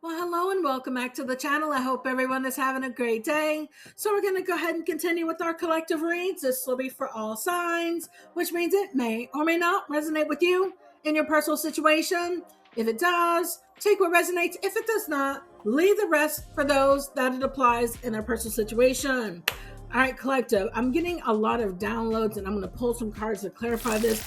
Well, hello and welcome back to the channel. I hope everyone is having a great day. So we're going to go ahead and continue with our collective reads. This will be for all signs, which means it may or may not resonate with you in your personal situation. If it does, take what resonates. If it does not, leave the rest for those that it applies in their personal situation. All right, collective, I'm getting a lot of downloads and I'm going to pull some cards to clarify this.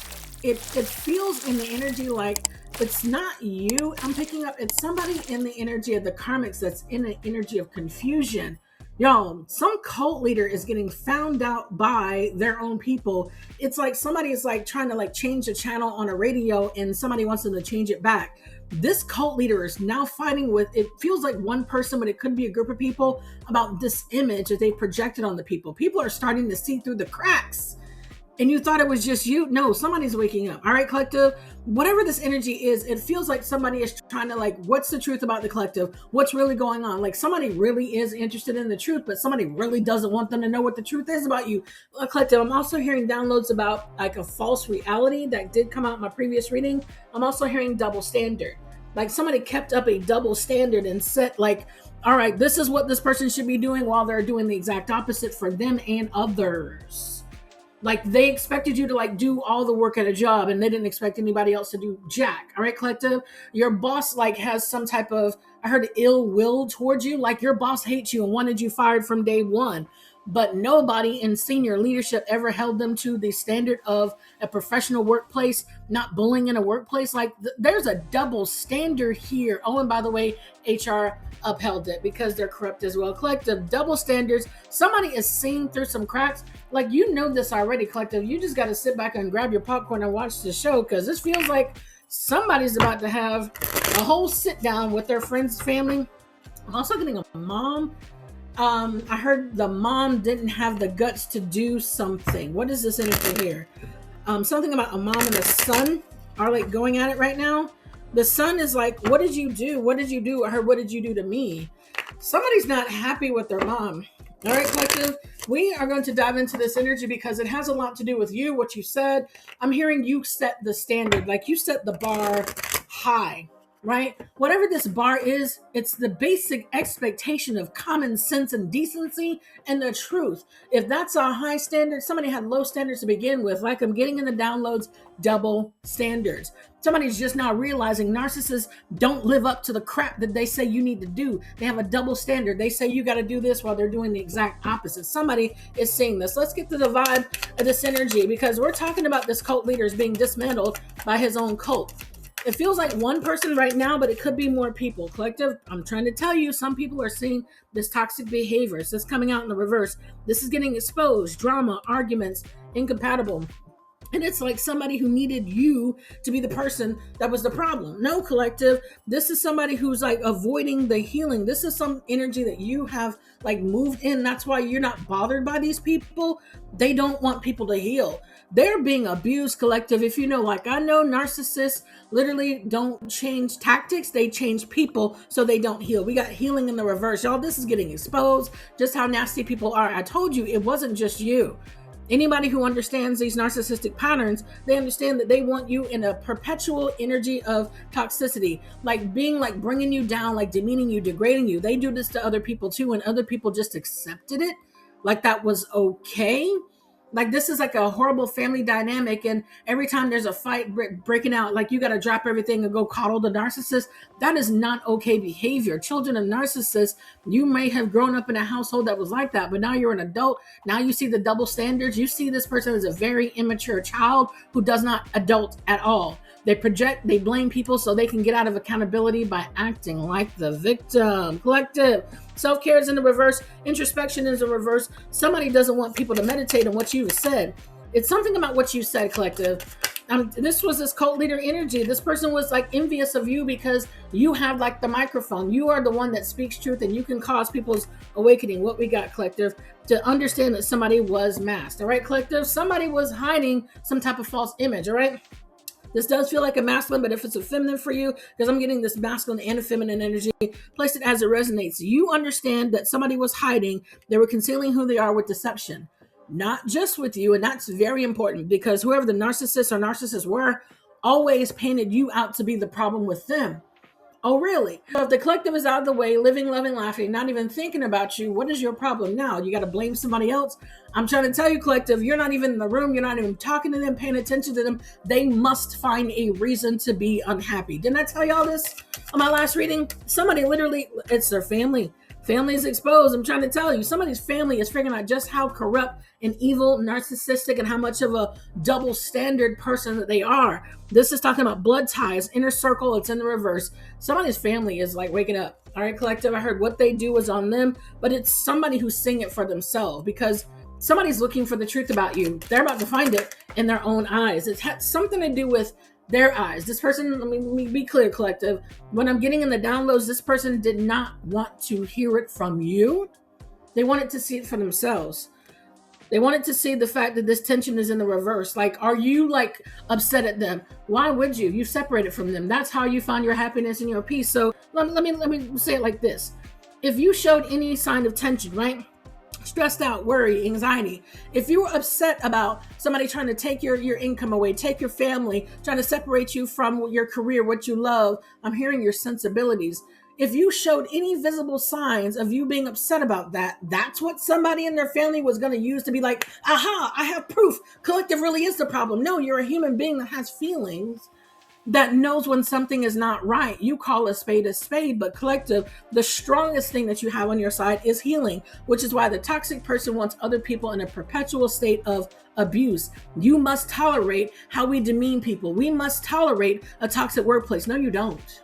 It feels in the energy like it's not you I'm picking up, it's somebody in the energy of the karmics that's in the energy of confusion. Y'all, some cult leader is getting found out by their own people. It's like somebody is like trying to like change the channel on a radio and somebody wants them to change it back. This cult leader is now fighting with, it feels like one person, but it could be a group of people, about this image that they projected on the people. People are starting to see through the cracks. And you thought it was just you? No, somebody's waking up. All right, collective, whatever this energy is, it feels like somebody is trying to like, what's the truth about the collective? What's really going on? Like somebody really is interested in the truth, but somebody really doesn't want them to know what the truth is about you. Collective, I'm also hearing downloads about like a false reality that did come out in my previous reading. I'm also hearing double standard. Like somebody kept up a double standard and set like, all right, this is what this person should be doing while they're doing the exact opposite for them and others. Like they expected you to like do all the work at a job and they didn't expect anybody else to do jack. All right, collective, your boss like has some type of, I heard, ill will towards you. Like your boss hates you and wanted you fired from day one, but nobody in senior leadership ever held them to the standard of a professional workplace, not bullying in a workplace. Like there's a double standard here. Oh, and by the way, HR upheld it because they're corrupt as well. Collective, double standards. Somebody is seeing through some cracks. Like you know this already, collective. You just got to sit back and grab your popcorn and watch the show because this feels like somebody's about to have a whole sit down with their friends, family. I'm also getting a mom. I heard the mom didn't have the guts to do something. What is this energy here? Something about a mom and a son are like going at it right now. The son is like, what did you do? What did you do? I heard, what did you do to me? Somebody's not happy with their mom. All right, collective, we are going to dive into this energy because it has a lot to do with you, what you said. I'm hearing you set the standard, like you set the bar high, right? Whatever this bar is, it's the basic expectation of common sense and decency and the truth. If that's a high standard, somebody had low standards to begin with, like I'm getting in the downloads, double standards. Somebody's just now realizing narcissists don't live up to the crap that they say you need to do. They have a double standard. They say you got to do this while they're doing the exact opposite. Somebody is seeing this. Let's get to the vibe of this energy because we're talking about this cult leader is being dismantled by his own cult. It feels like one person right now, but it could be more people. Collective, I'm trying to tell you, some people are seeing this toxic behavior. So it's coming out in the reverse. This is getting exposed, drama, arguments, incompatible. And it's like somebody who needed you to be the person that was the problem. No, collective, this is somebody who's like avoiding the healing. This is some energy that you have like moved in. That's why you're not bothered by these people. They don't want people to heal. They're being abused, collective. If you know, like I know narcissists literally don't change tactics. They change people so they don't heal. We got healing in the reverse. Y'all, this is getting exposed. Just how nasty people are. I told you, it wasn't just you. Anybody who understands these narcissistic patterns, they understand that they want you in a perpetual energy of toxicity, like being like bringing you down, like demeaning you, degrading you. They do this to other people too, and other people just accepted it like that was okay. Like this is like a horrible family dynamic, and every time there's a fight breaking out, like you got to drop everything and go coddle the narcissist. That is not okay behavior. Children of narcissists, you may have grown up in a household that was like that, but now you're an adult. Now you see the double standards. You see this person as a very immature child who does not adult at all. They project, they blame people so they can get out of accountability by acting like the victim. Collective, self-care is in the reverse. Introspection is in reverse. Somebody doesn't want people to meditate on what you said. It's something about what you said, collective. This was this cult leader energy. This person was like envious of you because you have like the microphone. You are the one that speaks truth and you can cause people's awakening. What we got, collective, to understand that somebody was masked. All right, collective, somebody was hiding some type of false image. All right. This does feel like a masculine, but if it's a feminine for you, because I'm getting this masculine and a feminine energy, place it as it resonates. You understand that somebody was hiding. They were concealing who they are with deception, not just with you. And that's very important because whoever the narcissists or narcissists were always painted you out to be the problem with them. Oh, really? So if the collective is out of the way, living, loving, laughing, not even thinking about you, what is your problem now? You got to blame somebody else? I'm trying to tell you, collective, you're not even in the room. You're not even talking to them, paying attention to them. They must find a reason to be unhappy. Didn't I tell y'all this on my last reading? Somebody literally, it's their family. Family is exposed. I'm trying to tell you, somebody's family is figuring out just how corrupt and evil, narcissistic, and how much of a double standard person that they are. This is talking about blood ties, inner circle. It's in the reverse. Somebody's family is like waking up. All right, collective. I heard what they do is on them, but it's somebody who's seeing it for themselves because somebody's looking for the truth about you. They're about to find it in their own eyes. It's had something to do with their eyes. This person, let me be clear, collective. When I'm getting in the downloads, this person did not want to hear it from you. They wanted to see it for themselves. They wanted to see the fact that this tension is in the reverse. Like, are you like upset at them? Why would you? You separated from them. That's how you find your happiness and your peace. So let me say it like this. If you showed any sign of tension, right? Stressed out, worry, anxiety. If you were upset about somebody trying to take your income away, take your family, trying to separate you from your career, what you love, I'm hearing your sensibilities. If you showed any visible signs of you being upset about that, that's what somebody in their family was going to use to be like, aha, I have proof. Collective really is the problem. No, you're a human being that has feelings, that knows when something is not right. You call a spade, but collective, the strongest thing that you have on your side is healing, which is why the toxic person wants other people in a perpetual state of abuse. You must tolerate how we demean people. We must tolerate a toxic workplace. No, you don't.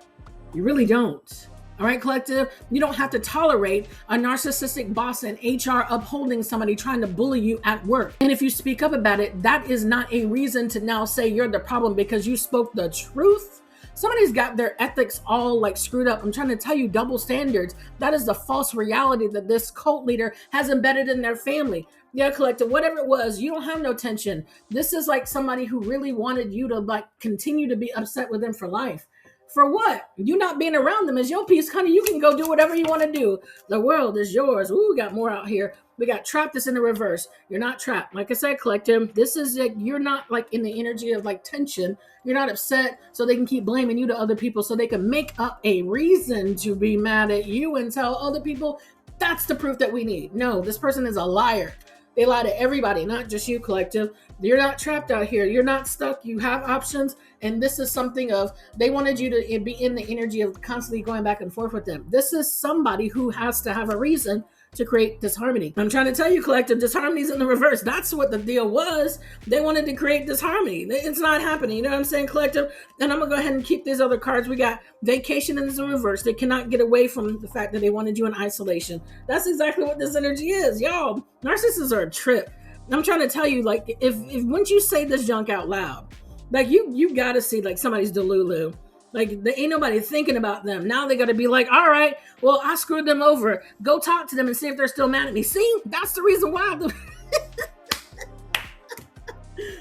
You really don't. All right, collective, you don't have to tolerate a narcissistic boss and HR upholding somebody trying to bully you at work. And if you speak up about it, that is not a reason to now say you're the problem because you spoke the truth. Somebody's got their ethics all like screwed up. I'm trying to tell you, double standards. That is the false reality that this cult leader has embedded in their family. Yeah, collective, whatever it was, you don't have no tension. This is like somebody who really wanted you to like continue to be upset with them for life. For what? You not being around them is your piece, honey. You can go do whatever you want to do. The world is yours. Ooh, we got more out here. We got trapped. This in the reverse. You're not trapped. Like I said, collective, this is like, you're not like in the energy of like tension. You're not upset so they can keep blaming you to other people so they can make up a reason to be mad at you and tell other people that's the proof that we need. No, this person is a liar. They lie to everybody, not just you, collective. You're not trapped out here. You're not stuck. You have options. And this is something of, they wanted you to be in the energy of constantly going back and forth with them. This is somebody who has to have a reason to create disharmony. I'm trying to tell you, collective, disharmony's in the reverse. That's what the deal was. They wanted to create disharmony. It's not happening. You know what I'm saying, collective? And I'm going to go ahead and keep these other cards. We got vacation in the reverse. They cannot get away from the fact that they wanted you in isolation. That's exactly what this energy is. Y'all, narcissists are a trip. I'm trying to tell you, like, if once you say this junk out loud, like you got to see like somebody's delulu. Like, there ain't nobody thinking about them. Now they got to be like, all right, well, I screwed them over. Go talk to them and see if they're still mad at me. See, that's the reason why.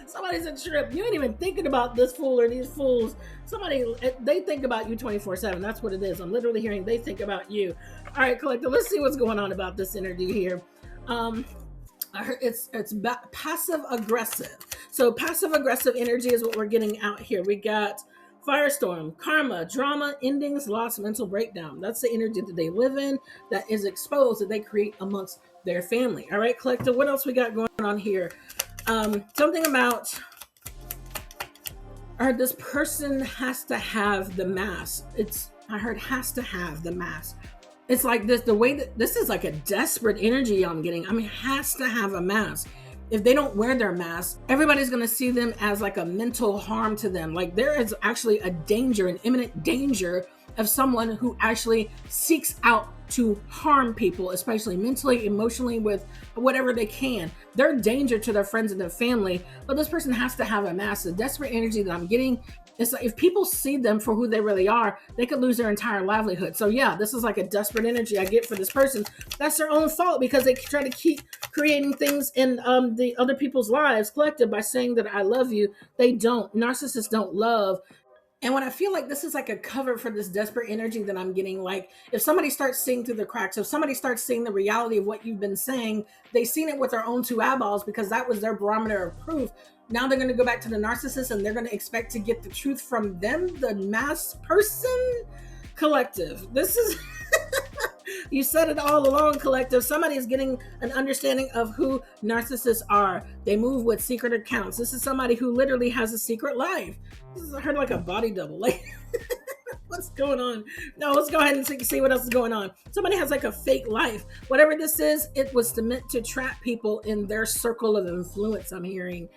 Somebody's a trip. You ain't even thinking about this fool or these fools. Somebody, they think about you 24/7. That's what it is. I'm literally hearing they think about you. All right, collective, let's see what's going on about this energy here. I heard it's passive aggressive. So passive aggressive energy is what we're getting out here. We got firestorm, karma, drama, endings, loss, mental breakdown. That's the energy that they live in, that is exposed, that they create amongst their family. All right, collective, what else we got going on here? Something about, I heard this person has to have the mask. I heard has to have the mask. It's like this, the way that this is like a desperate energy I'm getting. I mean, has to have a mask. If they don't wear their mask, everybody's going to see them as like a mental harm to them. Like, there is actually a danger, an imminent danger of someone who actually seeks out to harm people, especially mentally, emotionally, with whatever they can. They're a danger to their friends and their family, but this person has to have a mask. The desperate energy that I'm getting is like, if people see them for who they really are, they could lose their entire livelihood. So yeah, this is like a desperate energy I get for this person. That's their own fault because they try to keep creating things in the other people's lives, collective, by saying that I love you. They don't. Narcissists don't love. And when I feel like this is like a cover for this desperate energy that I'm getting, like if somebody starts seeing through the cracks, if somebody starts seeing the reality of what you've been saying, they've seen it with their own two eyeballs because that was their barometer of proof. Now they're going to go back to the narcissist and they're going to expect to get the truth from them, the masked person. Collective, this is you said it all along, collective. Somebody is getting an understanding of who narcissists are. They move with secret accounts. This is somebody who literally has a secret life. This is, I heard like a body double. Like, what's going on? No, let's go ahead and see what else is going on. Somebody has like a fake life. Whatever this is, it was meant to trap people in their circle of influence, I'm hearing.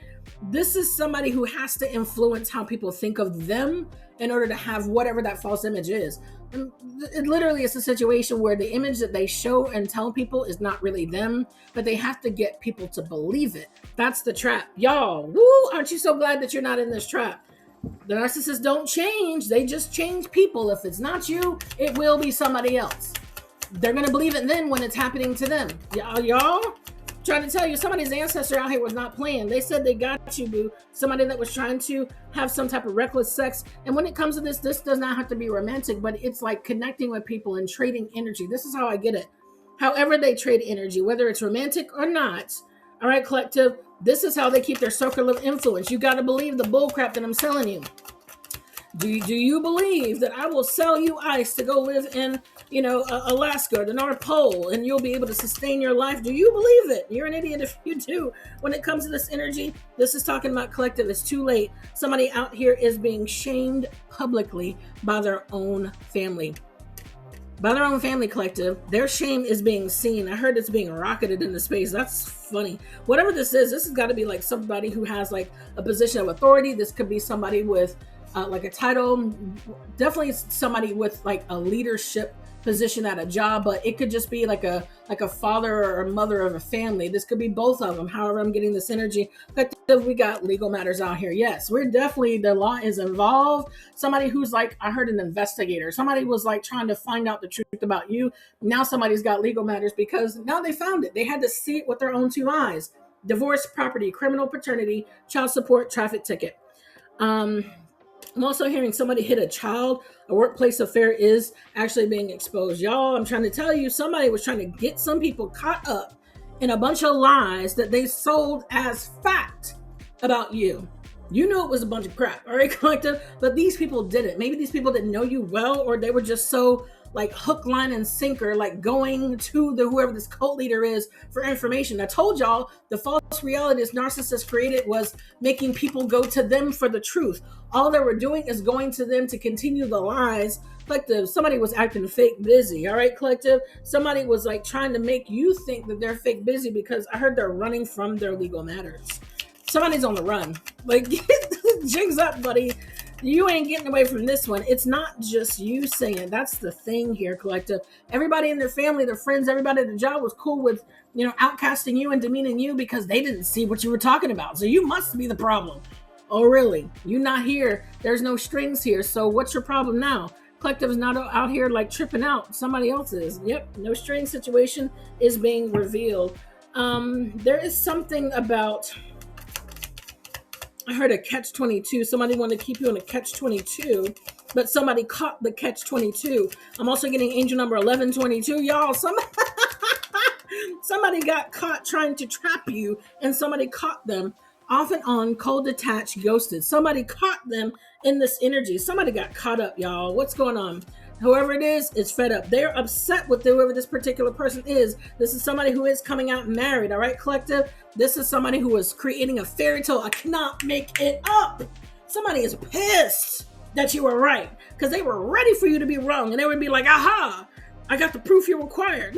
This is somebody who has to influence how people think of them in order to have whatever that false image is. And it literally is a situation where the image that they show and tell people is not really them, but they have to get people to believe it. That's the trap. Y'all, woo, aren't you so glad that you're not in this trap? The narcissists don't change. They just change people. If it's not you, it will be somebody else. They're going to believe it then when it's happening to them. Y'all, trying to tell you, somebody's ancestor out here was not playing. They said they got you, boo. Somebody that was trying to have some type of reckless sex. And when it comes to this does not have to be romantic, but it's like connecting with people and trading energy. This is how I get it. However they trade energy, whether it's romantic or not. All right, collective, this is how they keep their circle of influence. You got to believe the bull crap that I'm selling you. Do you believe that I will sell you ice to go live in, Alaska or the North Pole, and you'll be able to sustain your life? Do you believe it? You're an idiot if you do. When it comes to this energy, this is talking about collective. It's too late. Somebody out here is being shamed publicly by their own family. By their own family, collective. Their shame is being seen. I heard it's being rocketed into space. That's funny. Whatever this has got to be like somebody who has like a position of authority. This could be somebody with like a title, definitely somebody with like a leadership position at a job, but it could just be like a father or a mother of a family. This could be both of them. However, I'm getting this energy. We got legal matters out here. Yes, we're definitely, the law is involved. Somebody who's like, I heard an investigator. Somebody was like trying to find out the truth about you. Now somebody's got legal matters because now they found it. They had to see it with their own two eyes. Divorce, property, criminal paternity, child support, traffic ticket. I'm also hearing somebody hit a child. A workplace affair is actually being exposed. Y'all, I'm trying to tell you, somebody was trying to get some people caught up in a bunch of lies that they sold as fact about you. You knew it was a bunch of crap, all right, collective? But these people didn't. Maybe these people didn't know you well, or they were just so like hook, line, and sinker, like going to whoever this cult leader is for information. I told y'all the false reality this narcissist created was making people go to them for the truth. All they were doing is going to them to continue the lies. Collective, somebody was acting fake busy, all right, collective? Somebody was like trying to make you think that they're fake busy because I heard they're running from their legal matters. Somebody's on the run. Like, jigs up, buddy. You ain't getting away from this one. It's not just you saying. That's the thing here, collective. Everybody in their family, their friends, everybody at the job was cool with, outcasting you and demeaning you because they didn't see what you were talking about. So you must be the problem. Oh, really? You not here. There's no strings here. So what's your problem now? Collective is not out here like tripping out. Somebody else is. Yep. No string situation is being revealed. There is something about... I heard a catch-22. Somebody wanted to keep you in a catch-22, but somebody caught the catch-22. I'm also getting angel number 1122. Y'all, somebody got caught trying to trap you, and somebody caught them off and on, cold, detached, ghosted. Somebody caught them in this energy. Somebody got caught up, y'all. What's going on? Whoever it is fed up. They're upset with whoever this particular person is. This is somebody who is coming out married, all right, collective? This is somebody who is creating a fairy tale. I cannot make it up. Somebody is pissed that you were right because they were ready for you to be wrong. And they would be like, aha, I got the proof you required.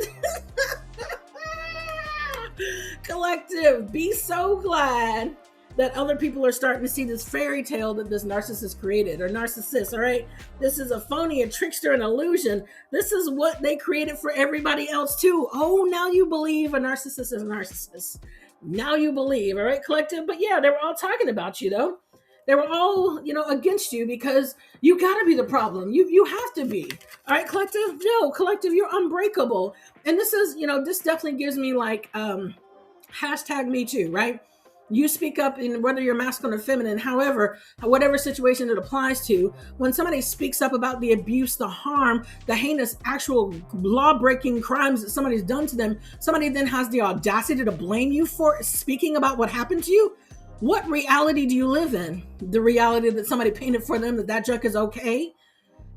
Collective, be so glad that other people are starting to see this fairy tale that this narcissist created, or narcissist, all right? This is a phony, a trickster, an illusion. This is what they created for everybody else too. Oh, now you believe a narcissist is a narcissist. Now you believe, all right, collective? But yeah, they were all talking about you though. They were all, against you because you gotta be the problem. You have to be, all right, collective? No, collective, you're unbreakable. And this is, this definitely gives me like, hashtag me too, right? You speak up in whether you're masculine or feminine, however, whatever situation it applies to. When somebody speaks up about the abuse, the harm, the heinous actual law-breaking crimes that somebody's done to them, somebody then has the audacity to blame you for speaking about what happened to you. What reality do you live in? The reality that somebody painted for them that junk is okay?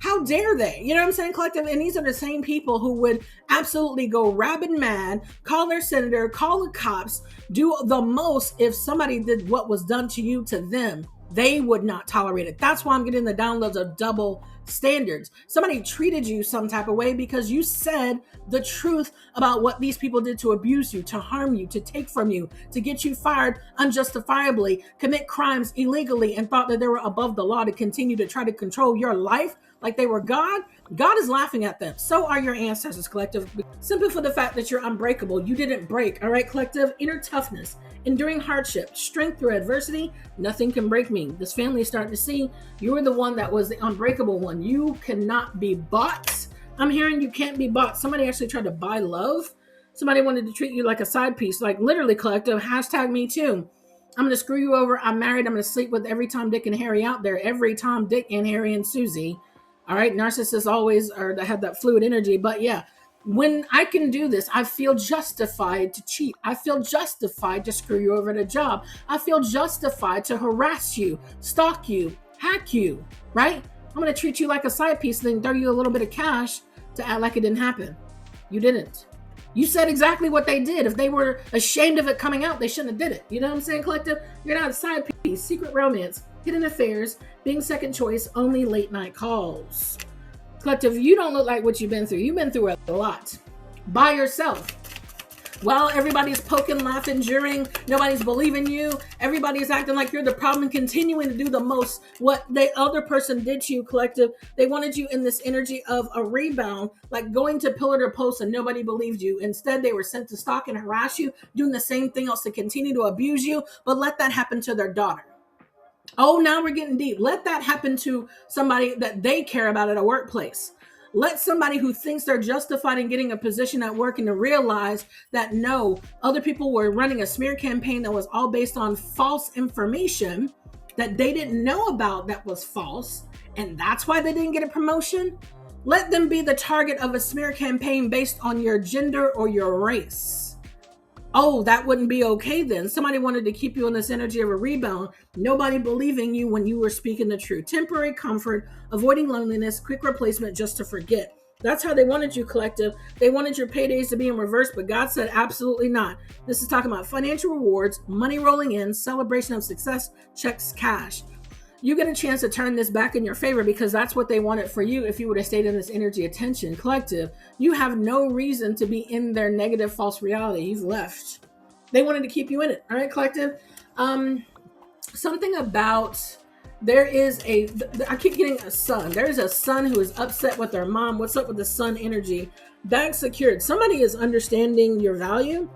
How dare they? You know what I'm saying, collective? And these are the same people who would absolutely go rabid mad, call their senator, call the cops, do the most if somebody did what was done to you to them. They would not tolerate it. That's why I'm getting the downloads of double standards. Somebody treated you some type of way because you said the truth about what these people did to abuse you, to harm you, to take from you, to get you fired unjustifiably, commit crimes illegally, and thought that they were above the law to continue to try to control your life like they were God. God is laughing at them. So are your ancestors, collective. Simply for the fact that you're unbreakable. You didn't break. All right, collective. Inner toughness, enduring hardship, strength through adversity. Nothing can break me. This family is starting to see you were the one that was the unbreakable one. You cannot be bought. I'm hearing you can't be bought. Somebody actually tried to buy love. Somebody wanted to treat you like a side piece, like literally, collective. Hashtag me too. I'm going to screw you over. I'm married. I'm going to sleep with every Tom, Dick, and Harry out there. Every Tom, Dick, and Harry and Susie. All right. Narcissists always are that have that fluid energy. But yeah, when I can do this, I feel justified to cheat. I feel justified to screw you over at a job. I feel justified to harass you, stalk you, hack you, right? I'm going to treat you like a side piece, then throw you a little bit of cash to act like it didn't happen. You didn't. You said exactly what they did. If they were ashamed of it coming out, they shouldn't have did it. You know what I'm saying, collective? You're not a side piece, secret romance, hidden affairs, being second choice, only late night calls. Collective, you don't look like what you've been through. You've been through a lot by yourself. While everybody's poking, laughing, jeering, nobody's believing you, everybody's acting like you're the problem and continuing to do the most what the other person did to you, collective. They wanted you in this energy of a rebound, like going to pillar to post and nobody believed you. Instead, they were sent to stalk and harass you, doing the same thing else to continue to abuse you, but let that happen to their daughter. Oh, now we're getting deep. Let that happen to somebody that they care about at a workplace. Let somebody who thinks they're justified in getting a position at work and to realize that no, other people were running a smear campaign that was all based on false information that they didn't know about that was false. And that's why they didn't get a promotion. Let them be the target of a smear campaign based on your gender or your race. Oh, that wouldn't be okay then. Somebody wanted to keep you in this energy of a rebound. Nobody believing you when you were speaking the truth. Temporary comfort, avoiding loneliness, quick replacement just to forget. That's how they wanted you, collective. They wanted your paydays to be in reverse, but God said absolutely not. This is talking about financial rewards, money rolling in, celebration of success, checks, cash. You get a chance to turn this back in your favor because that's what they wanted for you if you would have stayed in this energy attention, collective. You have no reason to be in their negative false reality. You've left. They wanted to keep you in it. All right, collective. Something about there is I keep getting a son. There's a son who is upset with their mom. What's up with the son energy? Bag secured. Somebody is understanding your value.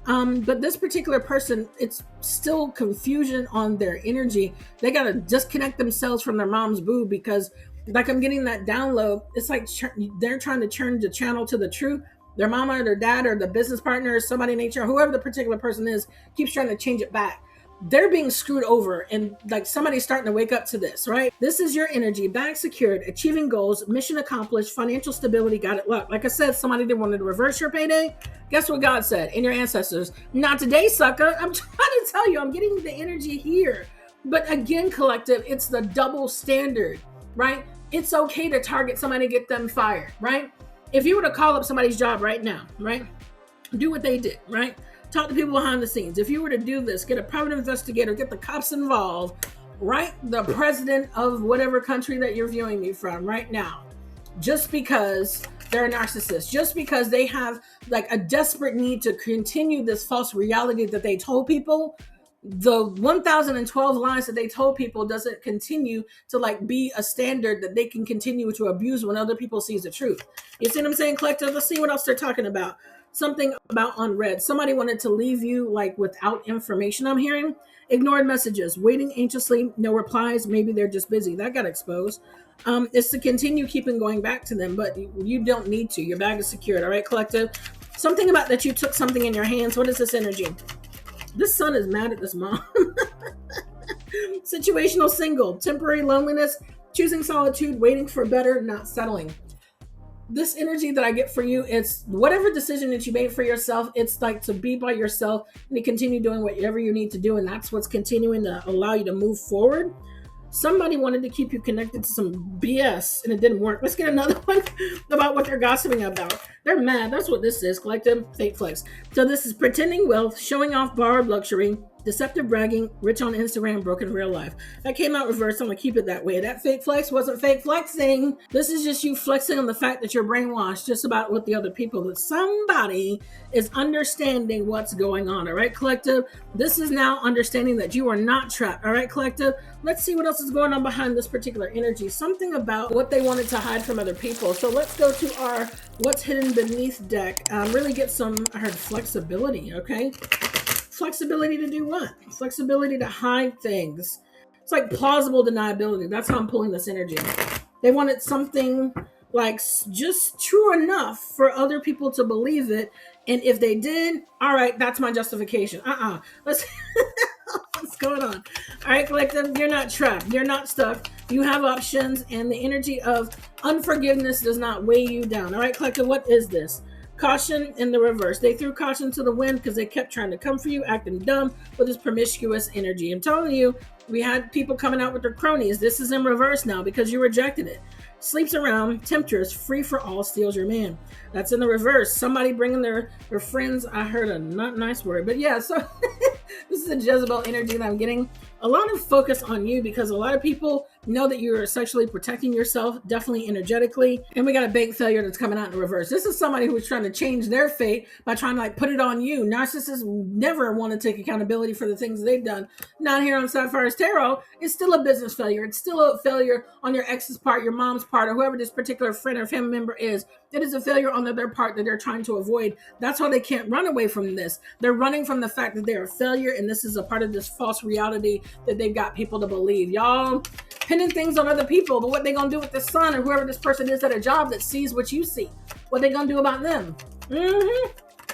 But this particular person, it's still confusion on their energy. They got to disconnect themselves from their mom's boob because like I'm getting that download. It's like they're trying to turn the channel to the truth. Their mama or their dad or the business partner or somebody in HR, whoever the particular person is, keeps trying to change it back. They're being screwed over and like somebody's starting to wake up to this, right? This is your energy, bag secured, achieving goals, mission accomplished, financial stability, got it luck. Like I said, somebody didn't want to reverse your payday. Guess what God said in your ancestors? Not today, sucker. I'm trying to tell you, I'm getting the energy here. But again, collective, it's the double standard, right? It's okay to target somebody to get them fired, right? If you were to call up somebody's job right now, right? Do what they did, right? Talk to people behind the scenes. If you were to do this, get a private investigator, get the cops involved, right? The president of whatever country that you're viewing me from right now, just because they're a narcissist, just because they have like a desperate need to continue this false reality that they told people, the 1012 lies that they told people doesn't continue to like be a standard that they can continue to abuse when other people sees the truth. You see what I'm saying, collective? Let's see what else they're talking about. Something about unread. Somebody wanted to leave you like without information. I'm hearing ignored messages, waiting anxiously, no replies. Maybe they're just busy. That got exposed. It's to continue keeping going back to them, but you don't need to. Your bag is secured. All right, collective. Something about that you took something in your hands. What is this energy? This son is mad at this mom. Situational single, temporary loneliness, choosing solitude, waiting for better, not settling. This energy that I get for you, it's whatever decision that you made for yourself, it's like to be by yourself and to continue doing whatever you need to do. And that's what's continuing to allow you to move forward. Somebody wanted to keep you connected to some BS and it didn't work. Let's get another one about what they're gossiping about. They're mad. That's what this is. Collective fake flex. So this is pretending wealth, showing off borrowed luxury, deceptive bragging, rich on Instagram, broken real life. That came out reversed. I'm gonna keep it that way. That fake flex wasn't fake flexing. This is just you flexing on the fact that you're brainwashed just about with the other people. That somebody is understanding what's going on. All right, collective. This is now understanding that you are not trapped. All right, collective. Let's see what else is going on behind this particular energy. Something about what they wanted to hide from other people. So let's go to our what's hidden beneath deck. Really get some, I heard flexibility. Okay. Flexibility to do what? Flexibility to hide things. It's like plausible deniability. That's how I'm pulling this energy. They wanted something like just true enough for other people to believe it. And if they did, all right, that's my justification. Let's what's going on? All right, collective, you're not trapped. You're not stuck. You have options, and the energy of unforgiveness does not weigh you down. All right, collective, what is this? Caution in the reverse. They threw caution to the wind because they kept trying to come for you, acting dumb with this promiscuous energy. I'm telling you, we had people coming out with their cronies. This is in reverse now because you rejected it. Sleeps around, temptress, free for all, steals your man. That's in the reverse. Somebody bringing their friends. I heard a not nice word, but yeah, so this is a Jezebel energy that I'm getting. A lot of focus on you because a lot of people know that you're sexually protecting yourself, definitely energetically. And we got a big failure that's coming out in reverse. This is somebody who's trying to change their fate by trying to like put it on you. Narcissists never want to take accountability for the things they've done. Not here on Sapphire's Tarot. It's still a business failure. It's still a failure on your ex's part, your mom's part, or whoever this particular friend or family member is. It is a failure on their part that they're trying to avoid. That's why they can't run away from this. They're running from the fact that they're a failure, and this is a part of this false reality that they've got people to believe. Y'all pinning things on other people, but what they gonna do with the sun or whoever this person is at a job that sees what you see? What they gonna do about them?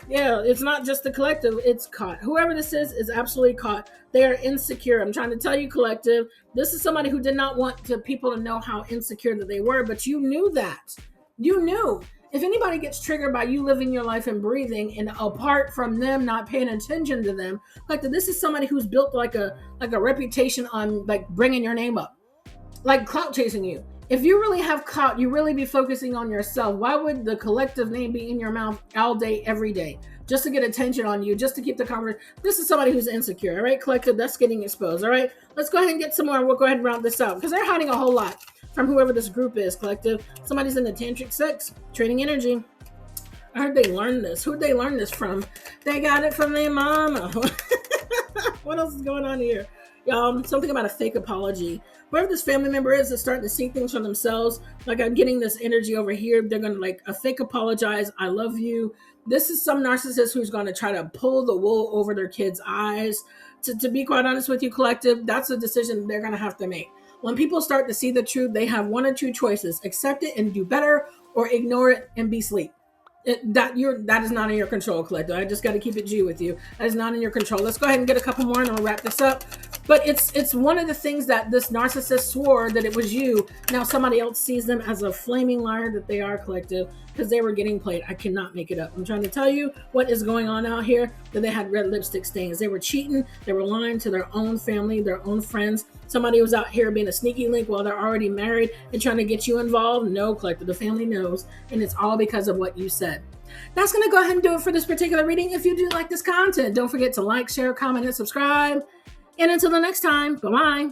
Yeah, it's not just the collective, it's caught. Whoever this is absolutely caught. They are insecure. I'm trying to tell you, collective, this is somebody who did not want people to know how insecure that they were, but you knew that. You knew. If anybody gets triggered by you living your life and breathing and apart from them not paying attention to them, like this is somebody who's built like a reputation on like bringing your name up, like clout chasing you. If you really have clout, you really be focusing on yourself. Why would the collective name be in your mouth all day, every day? Just to get attention on you, just to keep the conversation. This is somebody who's insecure, all right, collective? That's getting exposed, all right? Let's go ahead and get some more. We'll go ahead and round this out because they're hiding a whole lot from whoever this group is, collective. Somebody's in the tantric sex, trading energy. I heard they learned this. Who'd they learn this from? They got it from their mama. What else is going on here? Something about a fake apology. Whoever this family member is starting to see things for themselves. Like I'm getting this energy over here. They're going to like a fake apologize. I love you. This is some narcissist who's going to try to pull the wool over their kids' eyes. To be quite honest with you, collective, that's a decision they're going to have to make. When people start to see the truth, they have one or two choices: accept it and do better, or ignore it and be asleep. That is not in your control, collective. I just got to keep it G with you. That is not in your control. Let's go ahead and get a couple more and then we'll wrap this up. But it's one of the things that this narcissist swore that it was you. Now somebody else sees them as a flaming liar that they are, collective, because they were getting played. I cannot make it up. I'm trying to tell you what is going on out here, that they had red lipstick stains. They were cheating. They were lying to their own family, their own friends. Somebody was out here being a sneaky link while they're already married and trying to get you involved. No, collective, the family knows, and it's all because of what you said. That's going to go ahead and do it for this particular reading. If you do like this content, don't forget to like, share, comment, and subscribe. And until the next time, bye-bye.